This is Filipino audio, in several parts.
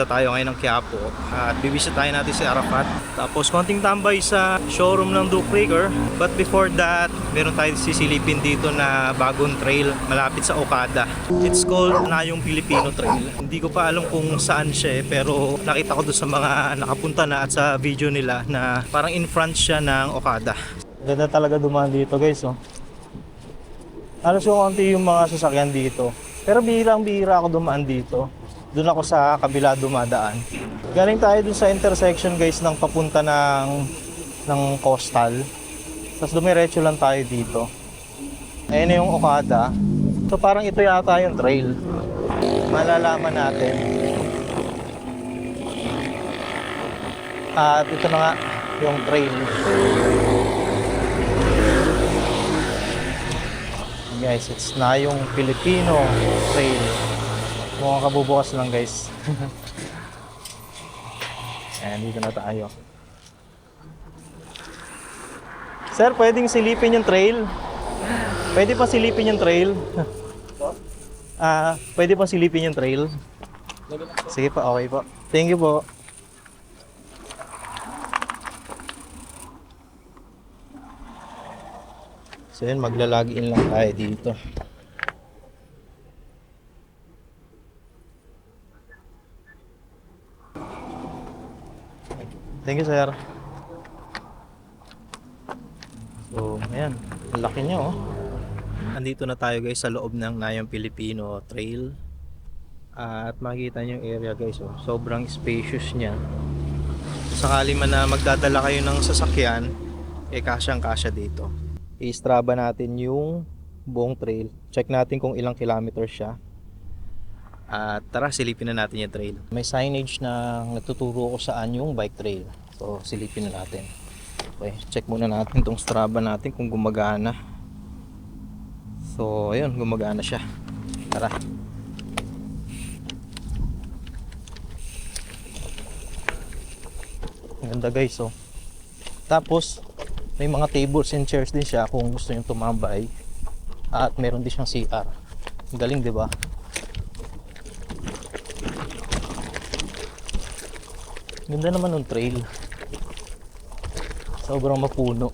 pupunta tayo ngayon ng Quiapo at bibisitahin natin si Arafat. Tapos konting tambay sa showroom ng Duke Raker. But before that, meron tayo sisilipin dito na bagong trail malapit sa Okada. It's called Nayong Pilipino Trail. Hindi ko pa alam kung saan siya pero nakita ko doon sa mga nakapunta na at sa video nila na parang in front siya ng Okada. Ganda talaga dumaan dito guys, oh. Halos yung konti yung mga sasakyan dito. Pero bihirang-bihira ako dumaan dito. Doon ako sa kabila dumadaan. Galing tayo dun sa intersection guys ng papunta ng Coastal. Tapos dumiretso lang tayo dito. Ayun na yung Okada. So parang ito yata yung trail. Malalaman natin. At ito na nga yung trail. Guys, it's Nayong Pilipino Trail. Mukhang kabubukas lang guys. Ayan, dito na tayo. Sir, pwedeng silipin yung trail? Pwede pa silipin yung trail? Pwede pa silipin yung trail? Sige pa, okay po. Thank you po. So yun, maglalagin lang tayo dito. Thank you, sir. So, ayan. Ang laki niya, oh. Andito na tayo guys sa loob ng Nayong Pilipino Trail. At makikita niyo yung area guys, oh. Sobrang spacious niya. Sakali man na magdadala kayo ng sasakyan, kasyang-kasya dito. I-straba natin yung buong trail. Check natin kung ilang kilometers siya. At tara, silipin na natin yung trail. May signage na nagtuturo ko saan yung bike trail. So, silipin na natin. Okay, check muna natin tong Strava natin kung gumagana. So, ayun, gumagana siya. Tara. Ang ganda guys, oh. Tapos, may mga tables and chairs din siya kung gusto nyo tumambay. At meron din siyang CR. Ang galing, di ba? Ganda naman ng trail. Sobrang mapuno.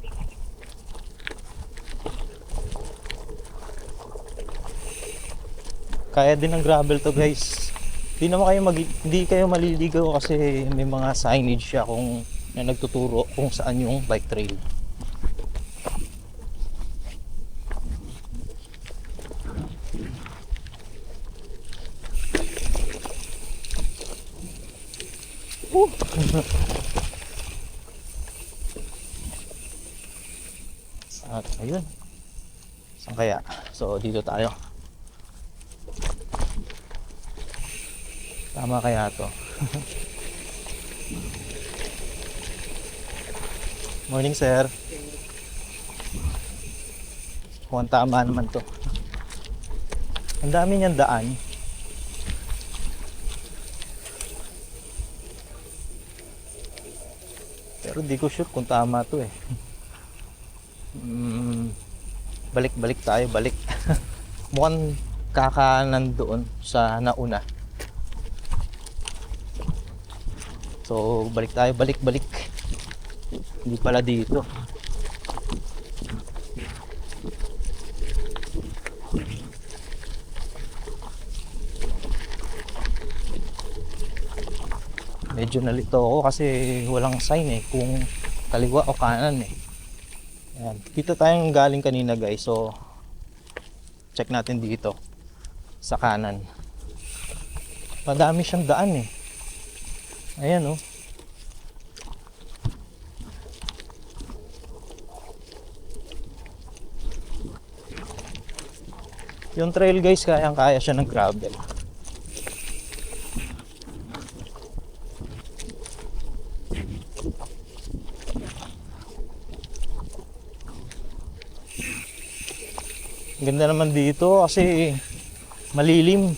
Kaya din ng gravel to guys. Hindi kayo maliligaw kasi may mga signage siya kung na nagtuturo kung saan yung bike trail. At ayun. Saan kaya? So dito tayo. Tama kaya to? Morning sir. Mukhang tama naman to. Ang dami niyang daan. Pero di ko sure kung tama to eh. Balik tayo, balik. Mukhang kakanan doon sa nauna. So balik tayo, balik. Hindi pala dito. Medyo nalito ako kasi walang sign eh kung kaliwa o kanan eh. Ayan. Dito tayong galing kanina guys. So check natin dito sa kanan. Madami siyang daan eh. Ayan oh. Yung trail guys, kayang-kaya siya ng gravel. Ganda naman dito kasi malilim,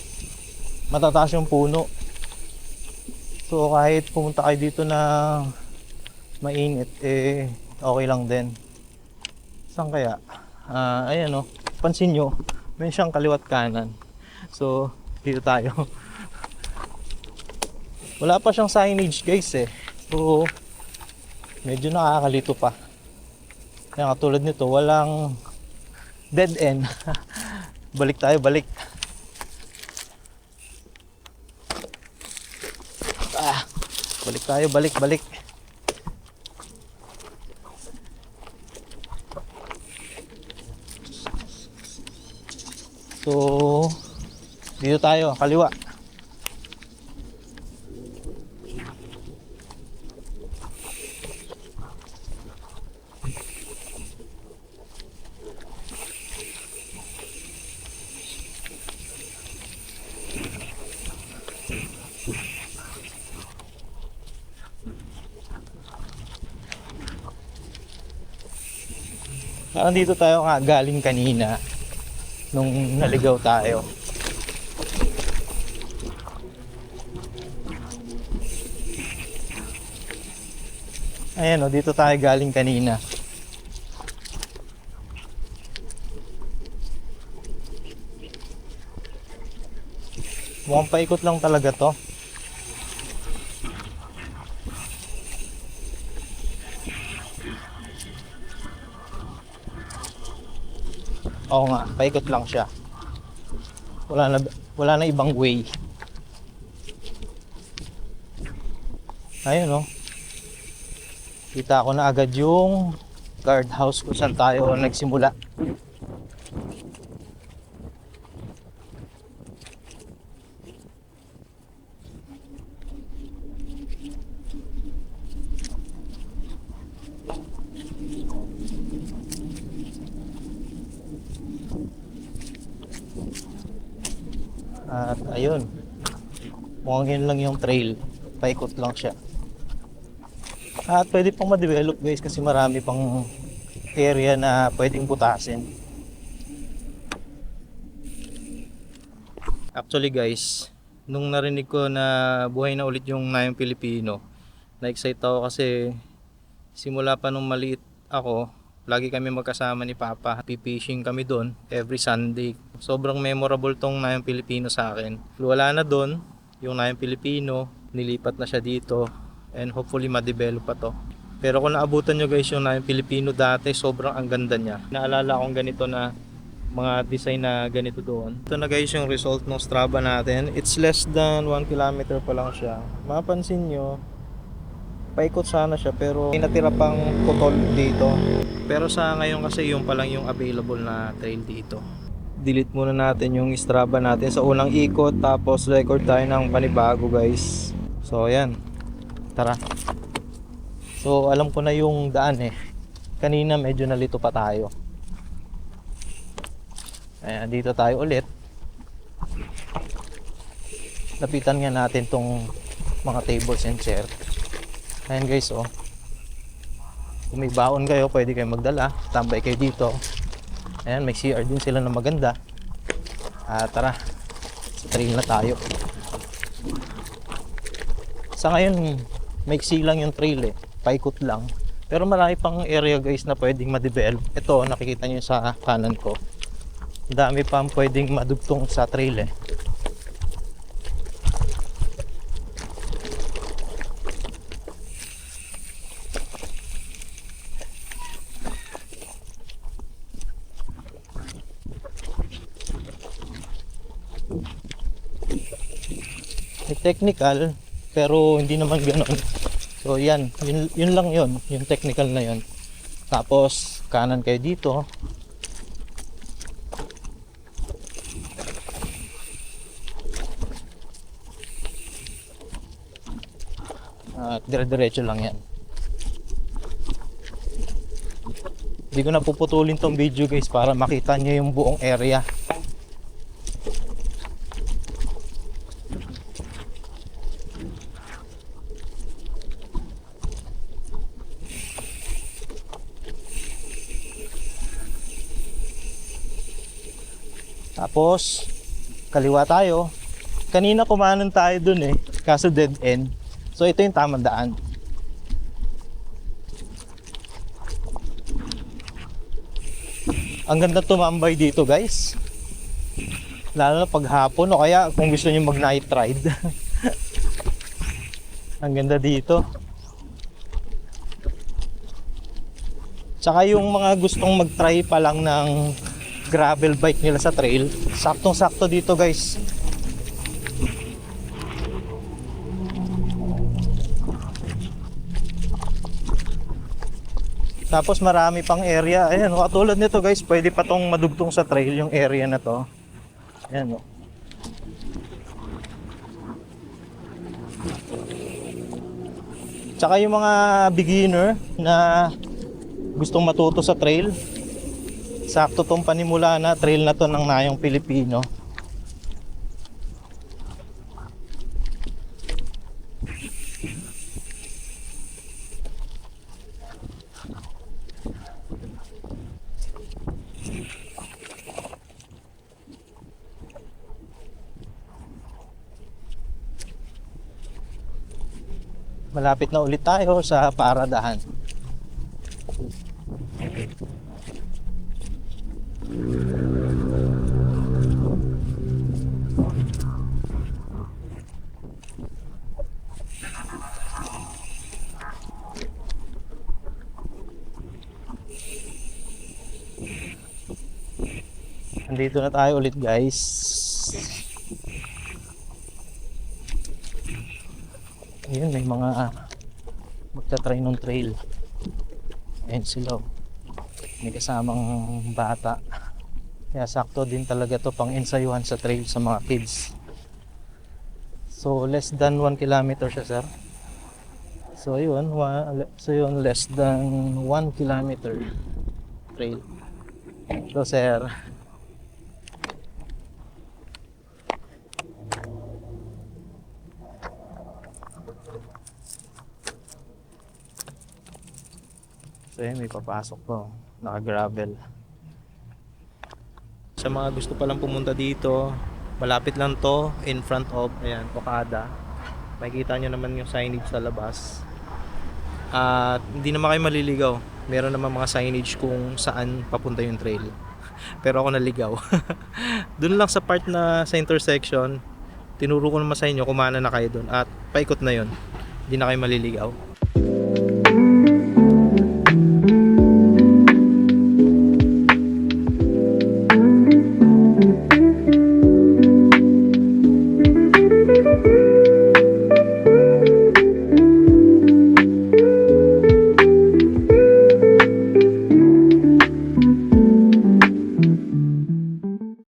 matataas yung puno. So kahit pumunta kayo dito na mainit, okay lang din. Saan kaya? Ayan o, pansin nyo, may siyang kaliwat kanan. So dito tayo. Wala pa siyang signage guys eh. So, medyo nakakalito pa. Kaya katulad nito, walang dead end. Balik tayo, balik. Balik tayo, balik, balik. So, dito tayo, kaliwa. Parang dito tayo galing kanina nung naligaw tayo. Ayan o, dito tayo galing kanina. Mukhang paikot lang talaga to. Oo nga, paikot lang siya. Wala na ibang way. Ayun oh. Kita ko na agad yung guardhouse kung saan tayo nagsimula. At ayun, mukhang yun lang yung trail, paikot lang siya. At pwede pang ma-develop guys kasi marami pang area na pwedeng butasin. Actually guys, nung narinig ko na buhay na ulit yung Nayong Pilipino, na-excite ako kasi simula pa nung maliit ako, lagi kami magkasama ni Papa. Pipishing kami doon every Sunday. Sobrang memorable tong Nayong Pilipino sa akin. Wala na doon yung Nayong Pilipino, nilipat na siya dito and hopefully ma-develop pa to. Pero kung naabutan nyo guys yung Nayong Pilipino dati, sobrang ang ganda niya. Naalala akong ganito na mga design na ganito doon. Ito na guys yung result ng Strava natin. It's less than 1 kilometer pa lang siya. Mapansin nyo, paikot sana siya pero may natira pang putol dito. Pero sa ngayon kasi yung pa lang yung available na trail dito. Delete muna natin yung Strava natin sa unang ikot tapos record tayo ng panibago guys. So ayan, tara. So alam ko na yung daan eh. Kanina medyo nalito pa tayo. Ayan, dito tayo ulit. Lapitan nga natin tong mga tables and chair. Ayan guys oh. Kung may baon kayo, pwede kayo magdala. Tambay kayo dito. Ayan, may CR din sila na maganda. Tara. Sa trail na tayo. Sa ngayon, maiksi lang yung trail eh. Paikot lang. Pero marami pang area guys na pwedeng ma-develop. Ito, nakikita nyo sa kanan ko. Dami pang pwedeng madugtong sa trail eh. Technical pero hindi naman ganoon. So yan, yun lang yun, yung technical na yun. Tapos kanan kayo dito. At dire-diretso lang yan. Hindi ko na puputulin tong video guys para makita nyo yung buong area. Tapos kaliwa tayo. Kanina kumanan tayo dun eh, kaso dead end. So ito yung tamang daan. Ang ganda tumambay dito guys. Lalo na pag hapon o kaya kung gusto niyo mag night ride. Ang ganda dito. Tsaka yung mga gustong mag-try pa lang ng gravel bike nila sa trail, saktong-sakto dito guys. Tapos marami pang area. Ayan, katulad nito guys, pwede pa tong madugtong sa trail yung area na to. Ayan, oh. Tsaka yung mga beginner na gustong matuto sa trail, sakto tong panimula na trail na to ng Nayong Pilipino. Malapit na ulit tayo sa paradahan. Nandito na tayo ulit guys. Ayun, may mga magta-try ng trail. Ayun sila. May kasamang bata. Kaya sakto din talaga to pang ensayuhan sa trail sa mga kids. So less than 1 kilometer siya, sir. So ayun, less than 1 kilometer trail. So sir, so yun, may papasok po, naka-gravel. Sa mga gusto palang pumunta dito, malapit lang to, in front of, ayan, Okada. Makikita nyo naman yung signage sa labas. At hindi naman kayo maliligaw. Meron naman mga signage kung saan papunta yung trail. Pero ako naligaw. Doon lang sa part na sa intersection, tinuro ko naman sa inyo kung mana na kayo doon. At paikot na yun. Hindi na kayo maliligaw.